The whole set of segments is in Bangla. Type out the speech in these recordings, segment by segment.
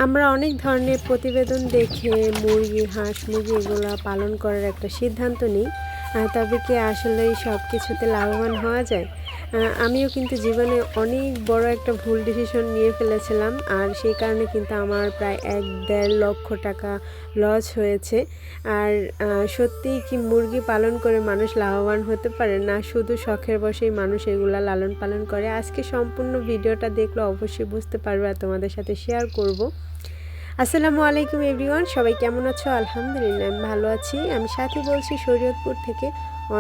আমরা অনেক ধরনের প্রতিবেদন দেখে মুরগি, হাঁস, মুরগি এগুলা পালন করার একটা সিদ্ধান্ত নিই। তবে কি আসলেই সব কিছুতে লাভবান হওয়া যায়? আমিও কিন্তু জীবনে অনেক বড় একটা ভুল ডিসিশন নিয়ে ফেলেছিলাম। আর সেই কারণে কিন্তু আমার প্রায় ১-১.৫ লক্ষ টাকা লস হয়েছে। আর সত্যিই কি মুরগি পালন করে মানুষ লাভবান হতে পারে? না শুধু শখের বশেই মানুষ এগুলা লালন পালন করে? আজকে সম্পূর্ণ ভিডিওটা দেখলে অবশ্যই বুঝতে পারবে আর তোমাদের সাথে শেয়ার করব। আসসালামু আলাইকুম এভরিওয়ান, সবাই কেমন আছো? আলহামদুলিল্লাহ আমি ভালো আছি। আমি সাথী বলছি শরীয়তপুর থেকে।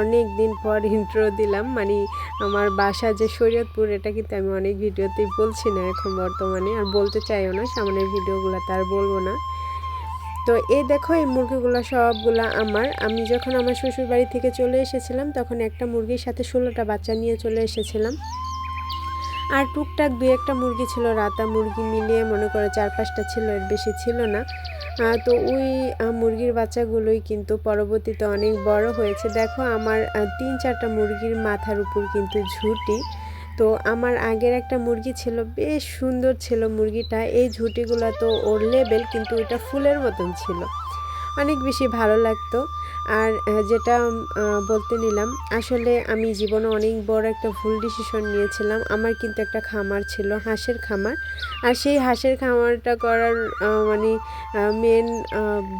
অনেক দিন পর ইন্ট্রো দিলাম, মানে আমার বাসা যে শরীয়তপুর এটা কিন্তু আমি অনেক ভিডিওতেই বলছি না এখন বর্তমানে, আর বলতে চাইও না, সামনের ভিডিওগুলোতে আর বলবো না। তো এই দেখো, এই মুরগিগুলো সবগুলা আমার। আমি যখন আমার শ্বশুর বাড়ি থেকে চলে এসেছিলাম তখন একটা মুরগির সাথে 16টা বাচ্চা নিয়ে চলে এসেছিলাম। আর টুকটাক 2-একটা মুরগি ছিল, রাতা মুরগি মিলিয়ে মনে করো 4-5টা ছিল, এর বেশি ছিল না। তো ওই মুরগির বাচ্চাগুলোই কিন্তু পরবর্তীতে অনেক বড় হয়েছে। দেখো আমার 3-4টা মুরগির মাথার উপর কিন্তু ঝুঁটি। তো আমার আগের একটা মুরগি ছিল, বেশ সুন্দর ছিল মুরগিটা। এই ঝুঁটিগুলো তো ওর লেবেল, কিন্তু ওইটা ফুলের মতন ছিল, অনেক বেশি ভালো লাগতো। আর যেটা বলতে নিলাম, আসলে আমি জীবনে অনেক বড় একটা ভুল ডিসিশন নিয়েছিলাম। আমার কিন্তু একটা খামার ছিল, হাঁসের খামার। আর সেই হাঁসের খামারটা করার মানে মেন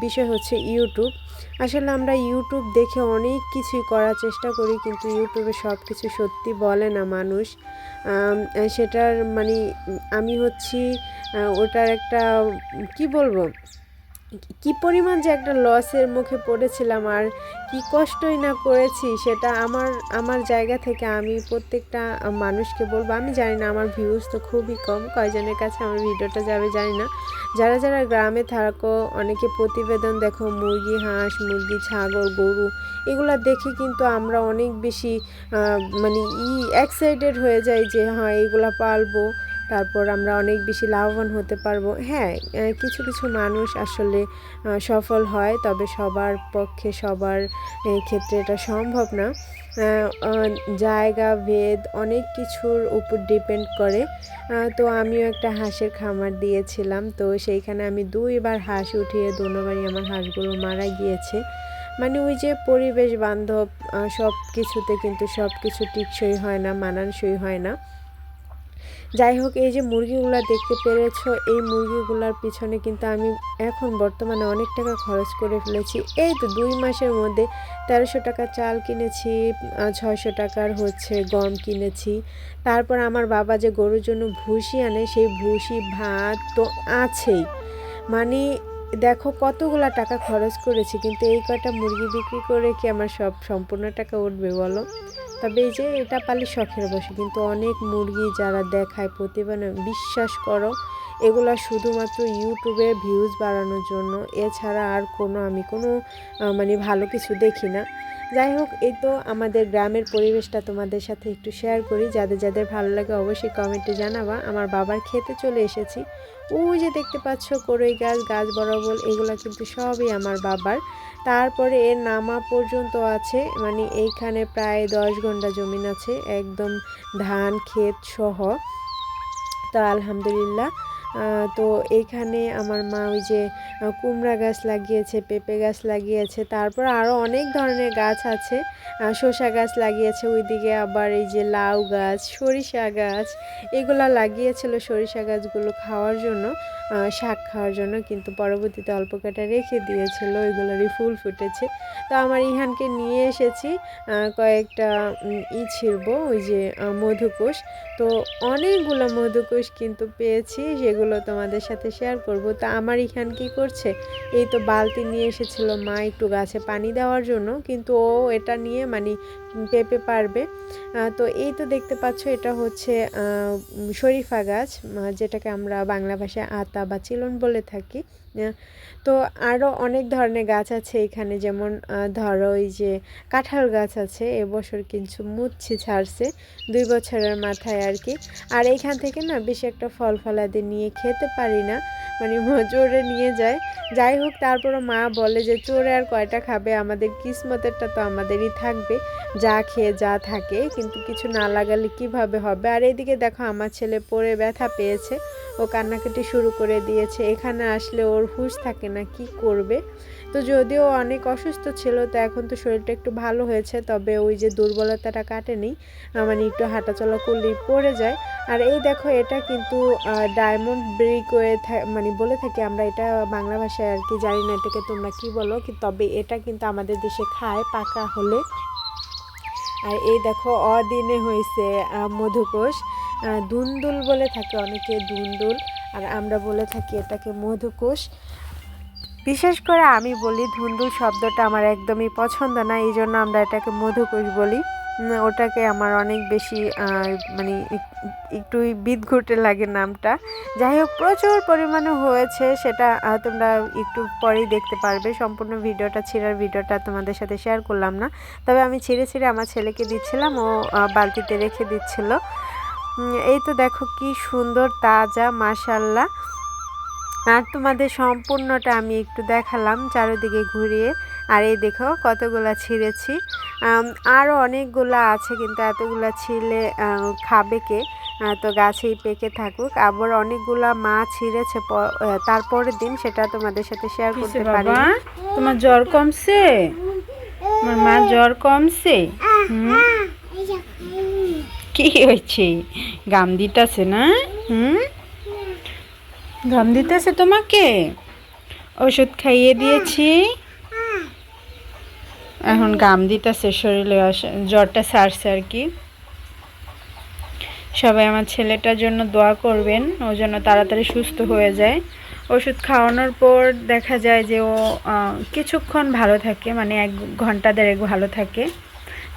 বিষয় হচ্ছে ইউটিউব। আসলে আমরা ইউটিউব দেখে অনেক কিছুই করার চেষ্টা করি, কিন্তু ইউটিউবে সব কিছু সত্যি বলে না মানুষ। সেটার মানে আমি হচ্ছি ওটার একটা কি বলবো, কি পরিমাণ যে একটা লসের মুখে পড়েছিলাম আর কি কষ্টই না করেছি, সেটা আমার আমার জায়গা থেকে আমি প্রত্যেকটা মানুষকে বলবো। আমি জানি না, আমার ভিউজ তো খুবই কম, কয়জনের কাছে আমার ভিডিওটা যাবে জানি না। যারা যারা গ্রামে থাকো অনেকে প্রতিবেদন দেখো মুরগি, হাঁস, মুরগি, ছাগল, গরু এগুলা দেখে কিন্তু আমরা অনেক বেশি মানে এক্সাইটেড হয়ে যাই যে হ্যাঁ এগুলা পালবো, তারপর আমরা অনেক বেশি লাভবান হতে পারবো। হ্যাঁ, কিছু কিছু মানুষ আসলে সফল হয়, তবে সবার পক্ষে সবার ক্ষেত্রে এটা সম্ভব না। জায়গা ভেদ অনেক কিছুর উপর ডিপেন্ড করে। তো আমিও একটা হাঁসের খামার দিয়েছিলাম, তো সেইখানে আমি 2বার হাঁস উঠিয়ে দুবারই আমার হাঁসগুলো মারা গিয়েছে। মানে ওই যে পরিবেশ বান্ধব সব কিছুতে কিন্তু সব কিছু টিকসই হয় না, মানানসই হয় না। যাই হোক, এই যে মুরগিগুলো দেখতে পেরেছো, এই মুরগিগুলোর পিছনে কিন্তু আমি এখন বর্তমানে অনেক টাকা খরচ করে ফেলেছি। এই তো 2 মাসের মধ্যে 1300 টাকা চাল কিনেছি, 600 টাকার হচ্ছে গম কিনেছি। তারপর আমার বাবা যে গরুর জন্য ভুসি আনে, সেই ভুসি ভাত তো আছেই। মানে দেখো কতগুলা টাকা খরচ করেছি, কিন্তু এই কয়টা মুরগি বিক্রি করে কি আমার সব সম্পূর্ণ টাকা উঠবে বলো? তবে এই যে এটা পালি শখের বশে, কিন্তু অনেক মুরগি যারা দেখায় প্রতিবেদন, বিশ্বাস করো এগুলা শুধুমাত্র ইউটিউবে ভিউজ বাড়ানোর জন্য, এছাড়া আর আমি কোনো মানে ভালো কিছু দেখি না। যাই হোক, এই তো আমাদের গ্রামের পরিবেশটা তোমাদের সাথে একটু শেয়ার করি, যাদের যাদের ভালো লাগে অবশ্যই কমেন্টে জানাবা। আমার বাবার খেতে চলে এসেছি। ওই যে দেখতে পাচ্ছ কড়ই গাছ, গাছ বরাবর, এগুলা কিন্তু সবই আমার বাবার। তারপরে এর নামা পর্যন্ত আছে, মানে এইখানে প্রায় 10 ঘন্টা জমিন আছে, একদম ধান ক্ষেত সহ। তো আলহামদুলিল্লাহ। তো এইখানে আমার মা ওই যে কুমড়া গাছ লাগিয়েছে, পেঁপে গাছ লাগিয়েছে, তারপর আরও অনেক ধরনের গাছ আছে। শসা গাছ লাগিয়েছে, ওইদিকে আবার এই যে লাউ গাছ, সরিষা গাছ এগুলা লাগিয়েছিল। সরিষা গাছগুলো খাওয়ার জন্য, শাক খাওয়ার জন্য, কিন্তু পরবর্তীতে অল্প কাটা রেখে দিয়েছিল, ওইগুলোরই ফুল ফুটেছে। তো আমার ইহানকে নিয়ে এসেছি কয়েকটা ছিঁড়বো, ওই যে মধুকোষ। তো অনেকগুলো মধুকোষ কিন্তু পেয়েছি, সেগুলো তোমাদের সাথে শেয়ার করব। তো আমার ইখান কি করছে, এই তো বালতি নিয়ে এসেছিল মা একটু গাছে পানি দেওয়ার জন্য, কিন্তু ও এটা নিয়ে মানে পেঁপে পারবে। তো এই তো দেখতে পাচ্ছ, এটা হচ্ছে শরীফা গাছ, যেটাকে আমরা বাংলা ভাষায় আতা বা চিলন বলে থাকি। তো আরও অনেক ধরনের গাছ আছে এখানে, যেমন ধরো এই যে কাঁঠাল গাছ আছে, এবছর কিছু মুচ্ছি ছাড়ছে 2 বছরের মাথায় আর কি। আর এইখান থেকে না বেশি একটা ফল ফলাদি নিয়ে খেতে পারি না, মানে চোরে নিয়ে যায়। যাই হোক, তারপরও মা বলে যে চোরে আর কয়টা খাবে, আমাদের কিসমতেরটা তো আমাদেরই থাকবে, যা খেয়ে যা থাকে, কিন্তু কিছু না লাগালে কিভাবে হবে। আর এইদিকে দেখো আমার ছেলে পড়ে ব্যথা পেয়েছে, ও কান্নাকাটি শুরু করে দিয়েছে। এখানে আসলে ওর হুঁশ থাকে না, কি করবে। তো যদিও অনেক অসুস্থ ছিল, তো এখন তো শরীরটা একটু ভালো হয়েছে, তবে ওই যে দুর্বলতাটা কাটেনি, মানে একটু হাঁটাচলা করলেই পড়ে যায়। আর এই দেখো, এটা কিন্তু ডায়মন্ড ব্রিকওয়ে মানে বলে থাকি আমরা, এটা বাংলা ভাষায় আর কি, জানি না এটাকে তোমরা কি বলো, তবে এটা কিন্তু আমাদের দেশে খায় পাকা হলে। আর এই দেখো অদিনে হয়েছে মধুকোষ, দুন্দুল বলে থাকে অনেকে, দুন্দুল, আর আমরা বলে থাকি এটাকে মধুকোষ। বিশেষ করে আমি বলি ধুন্দুল শব্দটা আমার একদমই পছন্দ না, এই জন্য আমরা এটাকে মধুকোষ বলি। ওটাকে আমার অনেক বেশি মানে একটু বিদঘুটে লাগে নামটা। যাই হোক, প্রচুর পরিমাণে হয়েছে, সেটা তোমরা একটু পরেই দেখতে পারবে। সম্পূর্ণ ভিডিওটা, ছিঁড়ার ভিডিওটা তোমাদের সাথে শেয়ার করলাম না, তবে আমি ছিঁড়ে ছিঁড়ে আমার ছেলেকে দিচ্ছিলাম, ও বালতিতে রেখে দিচ্ছিল। এই তো দেখো কি সুন্দর তাজা, মাশাল্লাহ। আর তোমাদের সম্পূর্ণটা আমি একটু দেখালাম চারিদিকে ঘুরিয়ে। আর এই দেখো কতগুলা ছিঁড়েছি, আরও অনেকগুলা আছে, কিন্তু এতগুলা ছিঁড়লে খাবে কে, তো গাছেই পেকে থাকুক। আবার অনেকগুলা মা ছিঁড়েছে তারপরের দিন, সেটা তোমাদের সাথে শেয়ার করতে পারি। তোমার জ্বর কমছে? আমার মা জ্বর কমছে? কি হয়েছে? গাম দিতেছে না? গাম দিতেছে তোমাকে? ওষুধ খাইয়ে দিয়েছি, এখন গাম দিতেছে, শরীরে জ্বরটা সারছে আর কি। সবাই আমার ছেলেটার জন্য দোয়া করবেন, ও যেন তাড়াতাড়ি সুস্থ হয়ে যায়। ওষুধ খাওয়ানোর পর দেখা যায় যে ও কিছুক্ষণ ভালো থাকে, মানে 1 ঘন্টা 1.5 ভালো থাকে,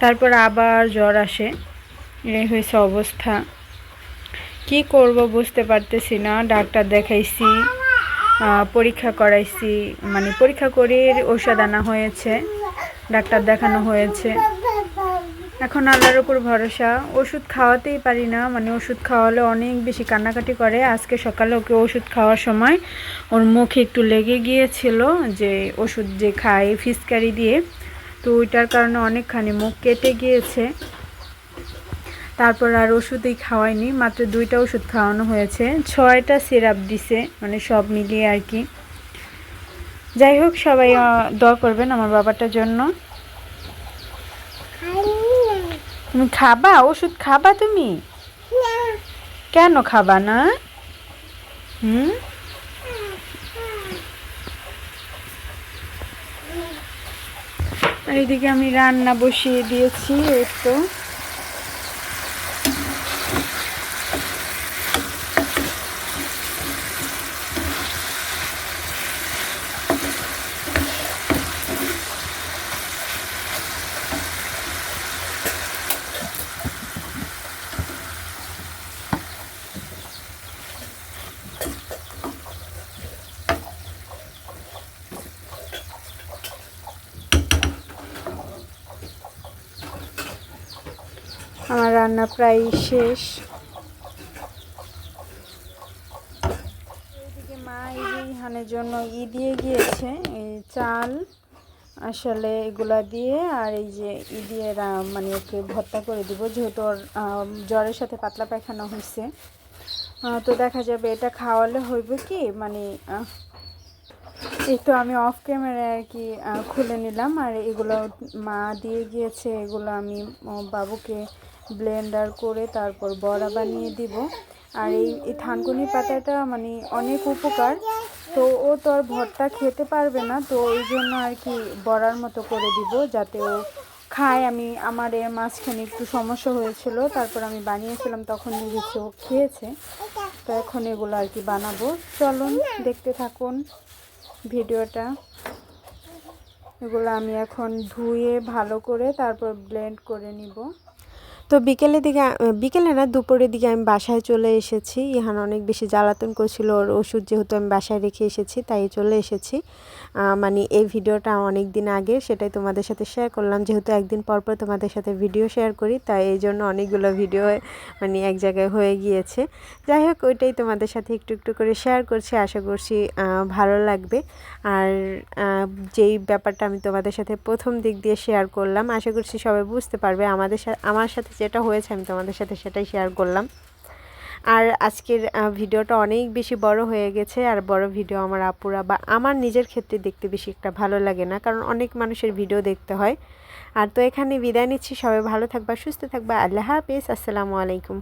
তারপর আবার জ্বর আসে। এই হয়েছে অবস্থা, কি করব বুঝতে পারতেছি না। ডাক্তার দেখাইছি, পরীক্ষা করাইছি, মানে পরীক্ষা করে ওষুধ আনা হয়েছে, ডাক্তার দেখানো হয়েছে। এখন আল্লাহর উপর ভরসা, ওষুধ খাওয়াতেই পারি না, মানে ওষুধ খাওয়ালে অনেক বেশি কান্নাকাটি করে। আজকে সকালে ওকে ওষুধ খাওয়ার সময় ওর মুখে একটু লেগে গিয়েছিল, যে ওষুধ যে খায় ফিসকারি দিয়ে, তো ওইটার কারণে অনেকখানি মুখ কেটে গিয়েছে। তারপর আর ওষুধই খাওয়াইনি, মাত্র 2টা ওষুধ খাওয়ানো হয়েছে, 6টা সিরাপ দিছে, মানে সব মিলিয়ে আর কি। যাই হোক, সবাই দোয়া করবেন আমার বাবাটার জন্য। তুমি খাবা ওষুধ? খাবা তুমি? কেন খাবা না? আর এদিকে আমি রান্না বসিয়ে দিয়েছি, এই তো। আমার রান্না প্রায় শেষ। এদিকে মা এই যে ইহানের জন্য দিয়ে গিয়েছে, এই চাল আসলে এগুলা দিয়ে, আর এই যে দিয়ে মানে ওকে ভর্তা করে দিব, যেহেতু ওর জ্বরের সাথে পাতলা পায়খানা হয়েছে। তো দেখা যাবে এটা খাওয়ালে হইবে কি, মানে এই তো আমি অফ ক্যামেরায় আর কি খুলে নিলাম। আর এগুলো মা দিয়ে গিয়েছে, এগুলো আমি বাবুকে ব্লেন্ডার করে তারপর বড়া বানিয়ে দিব। আর এই থানকুনি পাতাটা মানে অনেক উপকার, তো ও তো আর ভর্তা খেতে পারবে না, তো ওই জন্য আর কি বড়ার মতো করে দিব, যাতে ও খায়। আমার এর মাঝখানে একটু সমস্যা হয়েছিল, তারপর আমি বানিয়েছিলাম, তখন দেখেছি ও খেয়েছে, তো এখন এগুলো আর কি বানাবো। চলুন দেখতে থাকুন ভিডিওটা। এগুলো আমি এখন ধুয়ে ভালো করে তারপর ব্লেন্ড করে নিব। তো বিকেলে না দুপুরের দিকে আমি বাসায় চলে এসেছি। ইহান অনেক বেশি জ্বালাতন করছিল, ওর ওষুধ যেহেতু আমি বাসায় রেখে এসেছি তাই চলে এসেছি। মানে এই ভিডিওটা অনেক দিন আগে, সেটাই তোমাদের সাথে শেয়ার করলাম। যেহেতু একদিন পর পর তোমাদের সাথে ভিডিও শেয়ার করি তাই এই জন্য অনেকগুলো ভিডিও মানে এক জায়গায় হয়ে গিয়েছে। যাই হোক, ওইটাই তোমাদের সাথে একটু একটু করে শেয়ার করছি, আশা করছি ভালো লাগবে। আর যেই ব্যাপারটা আমি তোমাদের সাথে প্রথম দিক দিয়ে শেয়ার করলাম, আশা করছি সবাই বুঝতে পারবে। আমার সাথে যেটা হয়েছে আমি তোমাদের সাথে সেটাই শেয়ার করলাম। আর আজকের ভিডিওটা অনেক বেশি বড় হয়ে গেছে। আর বড় ভিডিও আমার আপুরা বা আমার নিজের ক্ষেত্রে দেখতে বেশি একটা ভালো লাগে না, কারণ অনেক মানুষের ভিডিও দেখতে হয়। আর তো এখানে বিদায় নিচ্ছি, সবাই ভালো থাকবা, সুস্থ থাকবা। আল্লাহ হাফেজ, আসসালামু আলাইকুম।